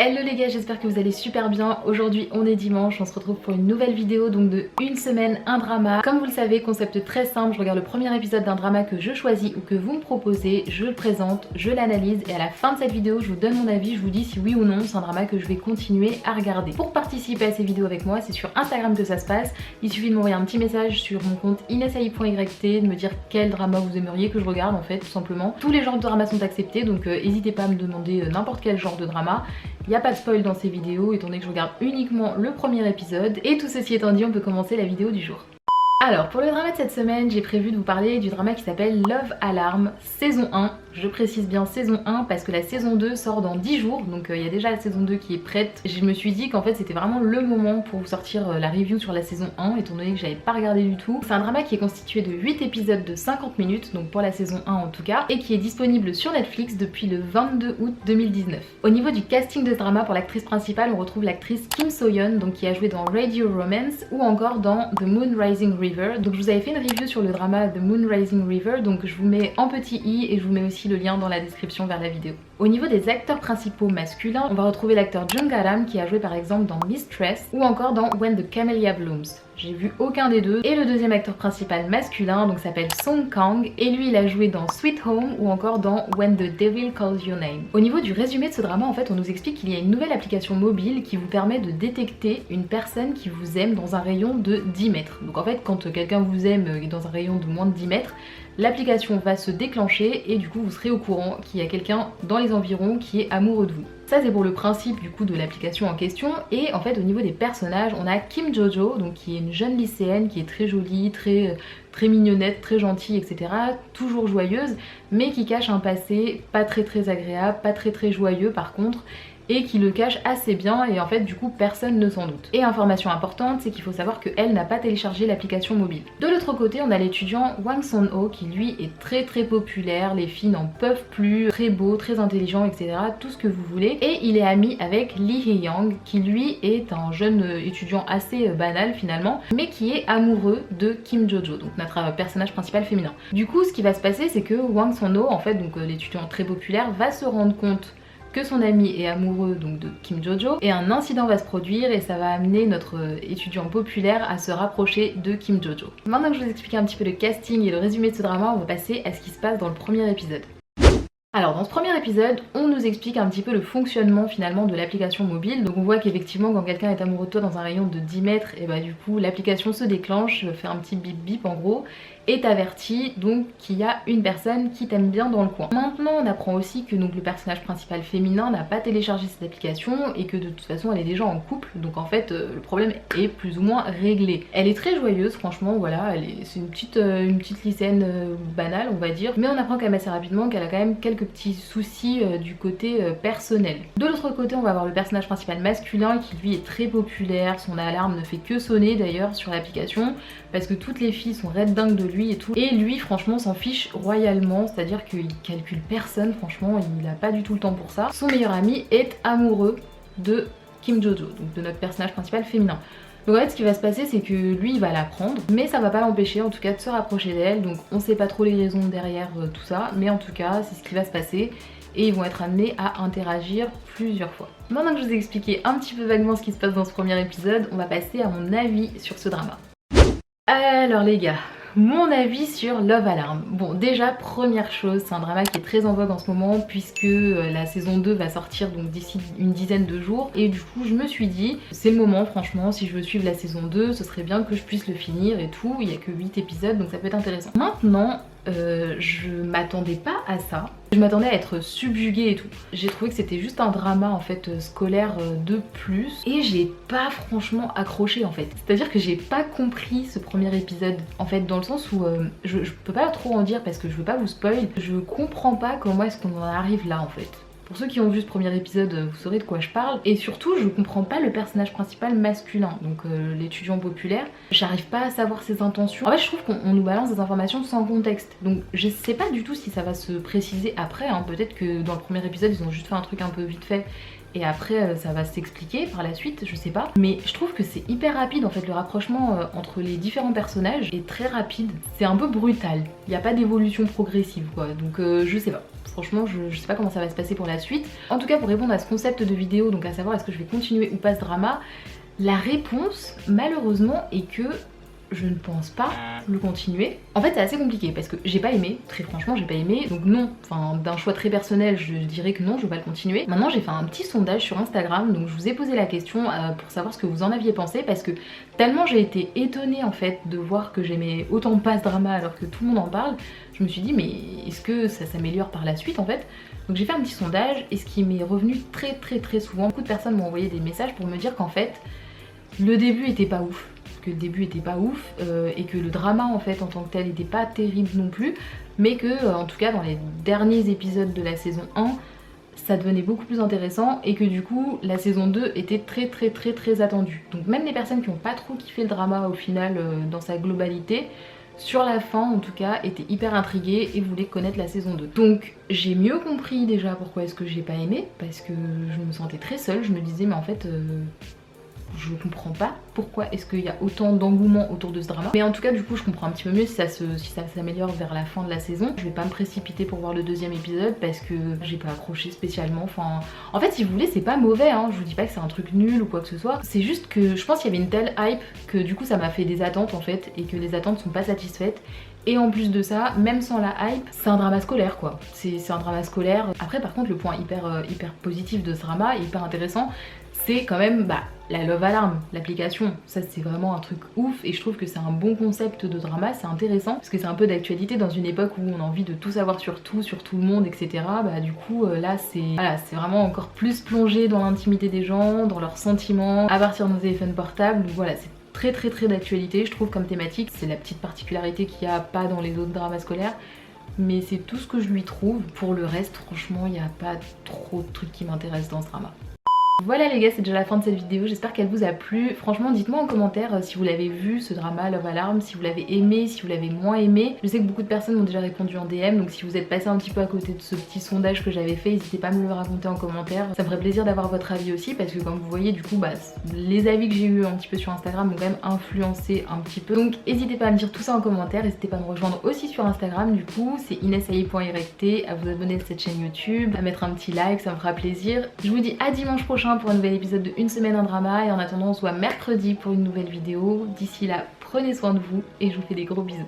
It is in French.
Hello les gars, j'espère que vous allez super bien. Aujourd'hui on est dimanche, on se retrouve pour une nouvelle vidéo donc de une semaine, un drama. Comme vous le savez, concept très simple, je regarde le premier épisode d'un drama que je choisis ou que vous me proposez, je le présente, je l'analyse et à la fin de cette vidéo je vous donne mon avis, je vous dis si oui ou non c'est un drama que je vais continuer à regarder. Pour participer à ces vidéos avec moi, c'est sur Instagram que ça se passe, il suffit de m'envoyer un petit message sur mon compte inesai.yt, de me dire quel drama vous aimeriez que je regarde en fait tout simplement. Tous les genres de dramas sont acceptés donc n'hésitez pas à me demander n'importe quel genre de drama. Il n'y a pas de spoil dans ces vidéos étant donné que je regarde uniquement le premier épisode. Et tout ceci étant dit, on peut commencer la vidéo du jour. Alors pour le drama de cette semaine, j'ai prévu de vous parler du drama qui s'appelle Love Alarm saison 1. Je précise bien saison 1 parce que la saison 2 sort dans 10 jours, donc il y a déjà la saison 2 qui est prête. Je me suis dit qu'en fait c'était vraiment le moment pour vous sortir la review sur la saison 1 étant donné que j'avais pas regardé du tout. C'est un drama qui est constitué de 8 épisodes de 50 minutes, donc pour la saison 1 en tout cas, et qui est disponible sur Netflix depuis le 22 août 2019. Au niveau du casting de ce drama, pour l'actrice principale, on retrouve l'actrice Kim So-yeon, donc qui a joué dans Radio Romance ou encore dans The Moon Rising River. Donc je vous avais fait une review sur le drama The Moon Rising River, donc je vous mets en petit i et je vous mets aussi le lien dans la description vers la vidéo. Au niveau des acteurs principaux masculins, on va retrouver l'acteur Jung Ga-ram qui a joué par exemple dans Mistress ou encore dans When the Camellia Blooms. J'ai vu aucun des deux. Et le deuxième acteur principal masculin donc s'appelle Song Kang et lui il a joué dans Sweet Home ou encore dans When the Devil Calls Your Name. Au niveau du résumé de ce drama, en fait on nous explique qu'il y a une nouvelle application mobile qui vous permet de détecter une personne qui vous aime dans un rayon de 10 mètres. Donc en fait quand quelqu'un vous aime dans un rayon de moins de 10 mètres, l'application va se déclencher et du coup vous serez au courant qu'il y a quelqu'un dans les environs qui est amoureux de vous. Ça c'est pour le principe du coup de l'application en question. Et en fait au niveau des personnages, on a Kim Jojo, donc qui est une jeune lycéenne qui est très jolie, très mignonnette, très gentille, etc. Toujours joyeuse, mais qui cache un passé pas très agréable, pas très joyeux par contre, et qui le cache assez bien et en fait du coup personne ne s'en doute. Et information importante, c'est qu'il faut savoir qu'elle n'a pas téléchargé l'application mobile. De l'autre côté, on a l'étudiant Hwang Sun-ho qui lui est très populaire, les filles n'en peuvent plus, très beau, très intelligent, etc. Tout ce que vous voulez. Et il est ami avec Lee Hye-young qui lui est un jeune étudiant assez banal finalement, mais qui est amoureux de Kim Jojo, donc notre personnage principal féminin. Du coup ce qui va se passer, c'est que Hwang Sun-ho, en fait donc l'étudiant très populaire, va se rendre compte que son ami est amoureux donc de Kim Jojo et un incident va se produire et ça va amener notre étudiant populaire à se rapprocher de Kim Jojo. Maintenant que je vous explique un petit peu le casting et le résumé de ce drama, on va passer à ce qui se passe dans le premier épisode. Alors dans ce premier épisode, on nous explique un petit peu le fonctionnement finalement de l'application mobile. Donc on voit qu'effectivement quand quelqu'un est amoureux de toi dans un rayon de 10 mètres, et bah du coup l'application se déclenche, fait un petit bip bip en gros, et t'avertit donc qu'il y a une personne qui t'aime bien dans le coin. Maintenant on apprend aussi que donc le personnage principal féminin n'a pas téléchargé cette application et que de toute façon elle est déjà en couple, donc en fait le problème est plus ou moins réglé. Elle est très joyeuse franchement, voilà, c'est une petite lycéenne banale on va dire, mais on apprend quand même assez rapidement qu'elle a quand même quelques petits soucis du côté personnel. De l'autre côté on va avoir le personnage principal masculin qui lui est très populaire, son alarme ne fait que sonner d'ailleurs sur l'application parce que toutes les filles sont red dingues de lui et tout, et lui franchement s'en fiche royalement, c'est à dire qu'il calcule personne, franchement il a pas du tout le temps pour ça. Son meilleur ami est amoureux de Kim Jojo, donc de notre personnage principal féminin. Donc en fait ce qui va se passer c'est que lui il va la prendre, mais ça va pas l'empêcher en tout cas de se rapprocher d'elle, donc on sait pas trop les raisons derrière tout ça, mais en tout cas c'est ce qui va se passer et ils vont être amenés à interagir plusieurs fois. Maintenant que je vous ai expliqué un petit peu vaguement ce qui se passe dans ce premier épisode, on va passer à mon avis sur ce drama. Alors les gars, mon avis sur Love Alarm. Bon déjà première chose, c'est un drama qui est très en vogue en ce moment puisque la saison 2 va sortir donc d'ici une dizaine de jours et du coup je me suis dit c'est le moment franchement, si je veux suivre la saison 2 ce serait bien que je puisse le finir et tout, il y a que 8 épisodes donc ça peut être intéressant. Maintenant je m'attendais pas à ça, je m'attendais à être subjuguée et tout. J'ai trouvé que c'était juste un drama en fait scolaire de plus et j'ai pas franchement accroché en fait. C'est à dire que j'ai pas compris ce premier épisode en fait, dans le sens où je peux pas trop en dire parce que je veux pas vous spoil. Je comprends pas comment est-ce qu'on en arrive là en fait. Pour ceux qui ont vu ce premier épisode, vous saurez de quoi je parle. Et surtout, je comprends pas le personnage principal masculin, donc l'étudiant populaire. J'arrive pas à savoir ses intentions. En fait, je trouve qu'on nous balance des informations sans contexte. Donc je sais pas du tout si ça va se préciser après, hein. Peut-être que dans le premier épisode, ils ont juste fait un truc un peu vite fait et après ça va s'expliquer par la suite, je sais pas. Mais je trouve que c'est hyper rapide en fait, le rapprochement entre les différents personnages est très rapide. C'est un peu brutal, il n'y a pas d'évolution progressive quoi, donc je sais pas. Franchement, je sais pas comment ça va se passer pour la suite. En tout cas, pour répondre à ce concept de vidéo, donc à savoir est-ce que je vais continuer ou pas ce drama, la réponse malheureusement est que je ne pense pas le continuer. En fait c'est assez compliqué parce que j'ai pas aimé, très franchement j'ai pas aimé, donc non, enfin d'un choix très personnel je dirais que non, je vais pas le continuer. Maintenant j'ai fait un petit sondage sur Instagram, donc je vous ai posé la question pour savoir ce que vous en aviez pensé, parce que tellement j'ai été étonnée en fait de voir que j'aimais autant pas ce drama alors que tout le monde en parle, je me suis dit mais est-ce que ça s'améliore par la suite en fait. Donc j'ai fait un petit sondage et ce qui m'est revenu très souvent, beaucoup de personnes m'ont envoyé des messages pour me dire qu'en fait le début était pas ouf, que le début était pas ouf et que le drama en fait en tant que tel était pas terrible non plus, mais que en tout cas dans les derniers épisodes de la saison 1 ça devenait beaucoup plus intéressant et que du coup la saison 2 était très attendue. Donc même les personnes qui n'ont pas trop kiffé le drama au final dans sa globalité, sur la fin en tout cas étaient hyper intriguées et voulaient connaître la saison 2. Donc j'ai mieux compris déjà pourquoi est-ce que j'ai pas aimé, parce que je me sentais très seule, je me disais mais en fait je comprends pas pourquoi est-ce qu'il y a autant d'engouement autour de ce drama. Mais en tout cas du coup je comprends un petit peu mieux si ça s'améliore vers la fin de la saison. Je vais pas me précipiter pour voir le deuxième épisode parce que j'ai pas accroché spécialement. Enfin, en fait si vous voulez c'est pas mauvais hein, je vous dis pas que c'est un truc nul ou quoi que ce soit. C'est juste que je pense qu'il y avait une telle hype que du coup ça m'a fait des attentes en fait, et que les attentes sont pas satisfaites. Et en plus de ça, même sans la hype, c'est un drama scolaire quoi. C'est un drama scolaire. Après par contre le point hyper positif de ce drama, hyper intéressant, c'est quand même la Love Alarm, l'application. Ça c'est vraiment un truc ouf et je trouve que c'est un bon concept de drama, c'est intéressant parce que c'est un peu d'actualité dans une époque où on a envie de tout savoir sur tout le monde, etc. Du coup là c'est vraiment encore plus plongé dans l'intimité des gens, dans leurs sentiments, à partir de nos téléphones portables. Donc voilà, c'est très d'actualité je trouve comme thématique. C'est la petite particularité qu'il n'y a pas dans les autres dramas scolaires. Mais c'est tout ce que je lui trouve. Pour le reste, franchement, il n'y a pas trop de trucs qui m'intéressent dans ce drama. Voilà les gars, c'est déjà la fin de cette vidéo, j'espère qu'elle vous a plu. Franchement dites-moi en commentaire si vous l'avez vu ce drama Love Alarm, si vous l'avez aimé, si vous l'avez moins aimé. Je sais que beaucoup de personnes m'ont déjà répondu en DM, donc si vous êtes passé un petit peu à côté de ce petit sondage que j'avais fait, n'hésitez pas à me le raconter en commentaire. Ça me ferait plaisir d'avoir votre avis aussi, parce que comme vous voyez du coup les avis que j'ai eu un petit peu sur Instagram m'ont quand même influencé un petit peu. Donc n'hésitez pas à me dire tout ça en commentaire, n'hésitez pas à me rejoindre aussi sur Instagram du coup, c'est inesaye.yt, à vous abonner à cette chaîne YouTube, à mettre un petit like, ça me fera plaisir. Je vous dis à dimanche prochain pour un nouvel épisode de Une semaine un drama, et en attendant on se voit mercredi pour une nouvelle vidéo. D'ici là, prenez soin de vous et je vous fais des gros bisous.